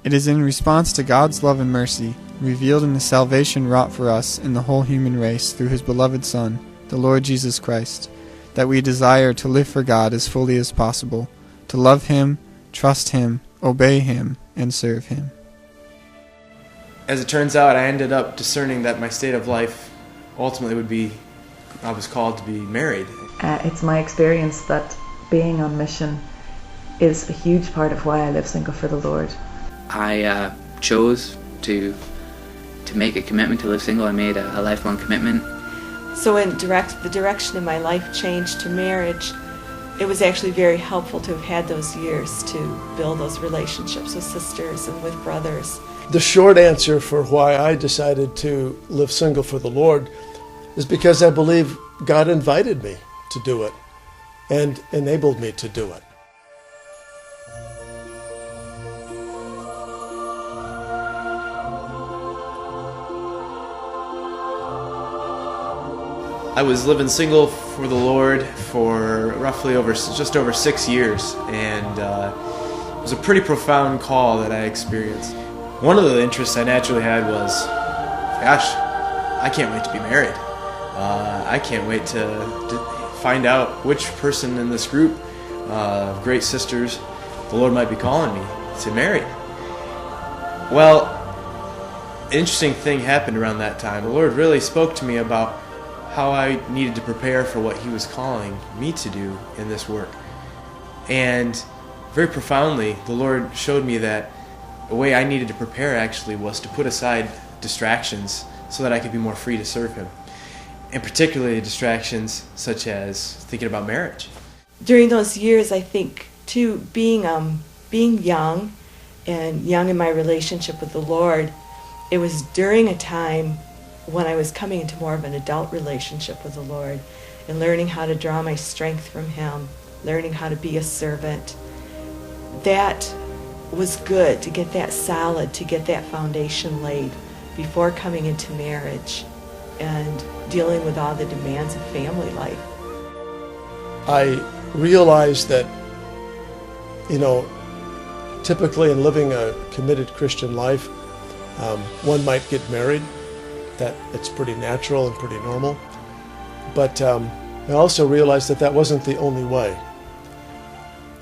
It is in response to God's love and mercy, revealed in the salvation wrought for us in the whole human race through His beloved Son, the Lord Jesus Christ, that we desire to live for God as fully as possible, to love Him, trust Him, obey Him, and serve Him. As it turns out, I ended up discerning that my state of life ultimately would be, I was called to be married. It's my experience that being on mission is a huge part of why I live single for the Lord. I chose to make a commitment to live single. I made a lifelong commitment. So when the direction of my life changed to marriage, it was actually very helpful to have had those years to build those relationships with sisters and with brothers. The short answer for why I decided to live single for the Lord is because I believe God invited me to do it and enabled me to do it. I was living single for the Lord for roughly just over 6 years, and it was a pretty profound call that I experienced. One of the interests I naturally had was, gosh, I can't wait to be married. I can't wait to find out which person in this group of great sisters the Lord might be calling me to marry. Well, an interesting thing happened around that time. The Lord really spoke to me about how I needed to prepare for what He was calling me to do in this work. And very profoundly, the Lord showed me that the way I needed to prepare actually was to put aside distractions so that I could be more free to serve Him. And particularly distractions such as thinking about marriage. During those years, I think, too, being young and young in my relationship with the Lord, it was during a time when I was coming into more of an adult relationship with the Lord and learning how to draw my strength from Him, learning how to be a servant. That was good to get that solid, to get that foundation laid before coming into marriage and dealing with all the demands of family life. I realized that, typically in living a committed Christian life, one might get married. That it's pretty natural and pretty normal. But I also realized that wasn't the only way.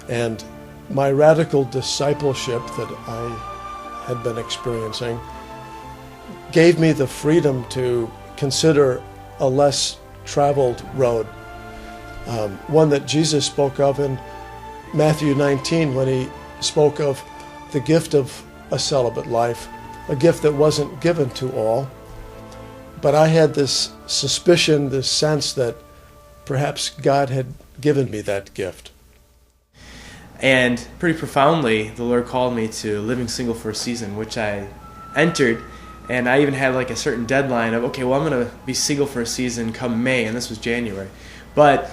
And my radical discipleship that I had been experiencing gave me the freedom to consider a less traveled road. One that Jesus spoke of in Matthew 19 when He spoke of the gift of a celibate life, a gift that wasn't given to all. But I had this suspicion, this sense that perhaps God had given me that gift. And pretty profoundly, the Lord called me to living single for a season, which I entered. And I even had like a certain deadline of, okay, well, I'm going to be single for a season come May, and this was January. But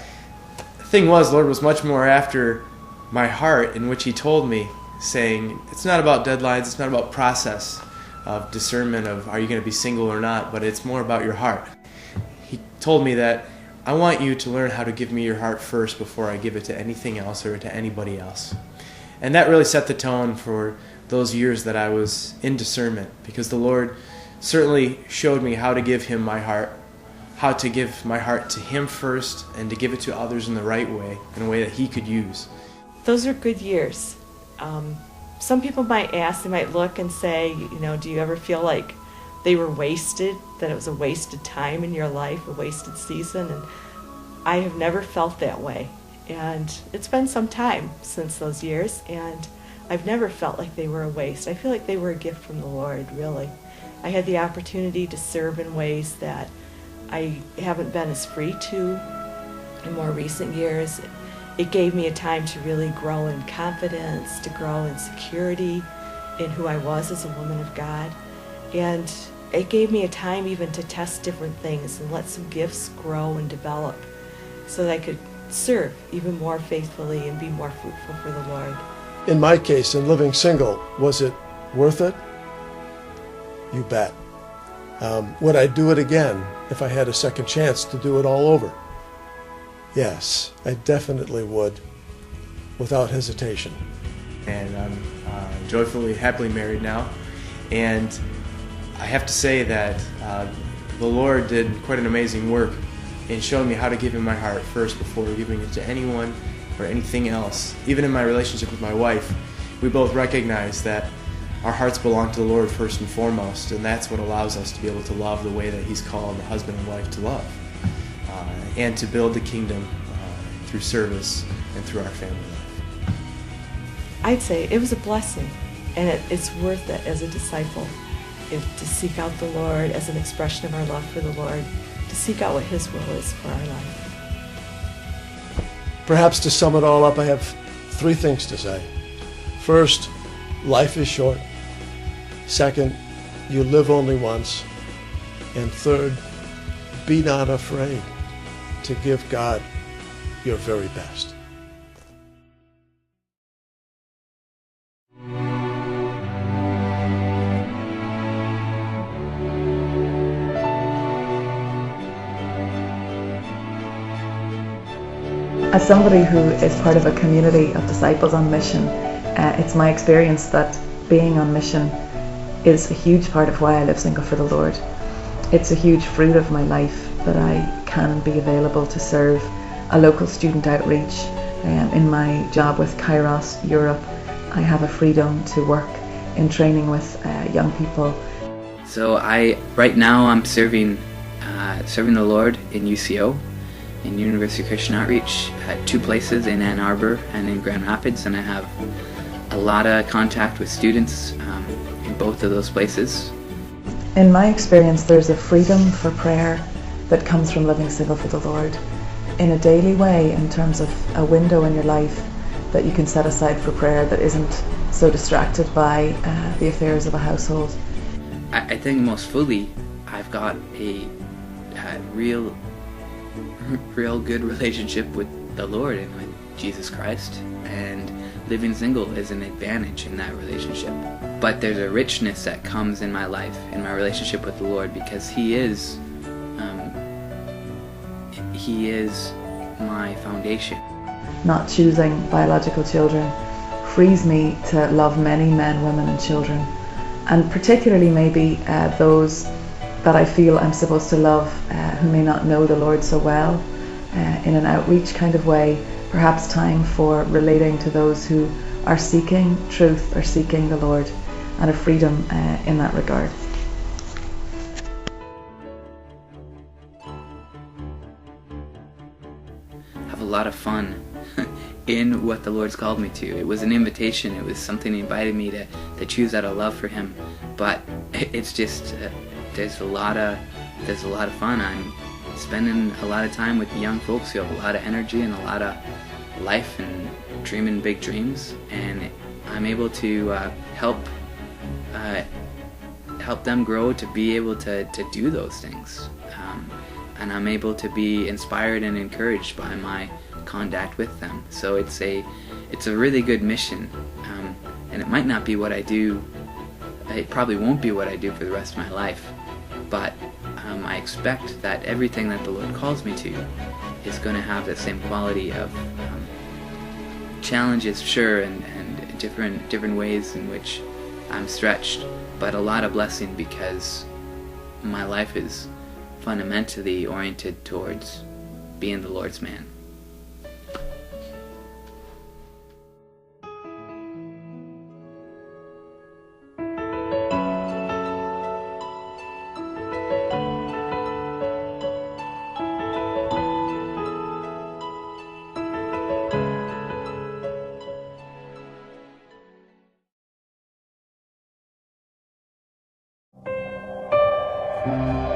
the thing was, the Lord was much more after my heart, in which He told me, saying, it's not about deadlines, it's not about process of discernment of are you going to be single or not, but it's more about your heart. He told me that I want you to learn how to give me your heart first before I give it to anything else or to anybody else. And that really set the tone for those years that I was in discernment, because the Lord certainly showed me how to give Him my heart, how to give my heart to Him first and to give it to others in the right way, in a way that He could use. Those are good years. Some people might ask, they might look and say, do you ever feel like they were wasted, that it was a wasted time in your life, a wasted season? And I have never felt that way. And it's been some time since those years, and I've never felt like they were a waste. I feel like they were a gift from the Lord, really. I had the opportunity to serve in ways that I haven't been as free to in more recent years. It gave me a time to really grow in confidence, to grow in security in who I was as a woman of God. And it gave me a time even to test different things and let some gifts grow and develop so that I could serve even more faithfully and be more fruitful for the Lord. In my case, in living single, was it worth it? You bet. Would I do it again if I had a second chance to do it all over? Yes, I definitely would, without hesitation. and I'm joyfully, happily married now. And I have to say that the Lord did quite an amazing work in showing me how to give Him my heart first before giving it to anyone or anything else. Even in my relationship with my wife, we both recognize that our hearts belong to the Lord first and foremost, and that's what allows us to be able to love the way that He's called a husband and wife to love, and to build the kingdom through service and through our family life. I'd say it was a blessing, and it's worth it as a disciple to seek out the Lord as an expression of our love for the Lord, to seek out what His will is for our life. Perhaps to sum it all up, I have 3 things to say. First, life is short. Second, you live only once. And third, be not afraid to give God your very best. As somebody who is part of a community of disciples on mission, it's my experience that being on mission is a huge part of why I live single for the Lord. It's a huge fruit of my life that I can be available to serve a local student outreach. In my job with Kairos Europe, I have a freedom to work in training with young people. So right now I'm serving the Lord in UCO, in University Christian Outreach, at 2 places, in Ann Arbor and in Grand Rapids, and I have a lot of contact with students in both of those places. In my experience, there's a freedom for prayer that comes from living single for the Lord in a daily way, in terms of a window in your life that you can set aside for prayer that isn't so distracted by the affairs of a household. I think most fully I've got a real good relationship with the Lord and with Jesus Christ, and living single is an advantage in that relationship. But there's a richness that comes in my life, in my relationship with the Lord, because He is my foundation. Not choosing biological children frees me to love many men, women and children, and particularly maybe those that I feel I'm supposed to love who may not know the Lord so well, in an outreach kind of way, perhaps time for relating to those who are seeking truth or seeking the Lord, and a freedom in that regard. Have a lot of fun in what the Lord's called me to. It was an invitation. It was something He invited me to choose out of love for Him. But it's just there's a lot of fun. I'm spending a lot of time with young folks who have a lot of energy and a lot of life and dreaming big dreams, and I'm able to help them grow to be able to do those things, and I'm able to be inspired and encouraged by my contact with them. So it's a really good mission, and it might not be what I do. It probably won't be what I do for the rest of my life, but I expect that everything that the Lord calls me to is going to have the same quality of challenges, sure, and different ways in which I'm stretched, but a lot of blessing, because my life is fundamentally oriented towards being the Lord's man. Thank you.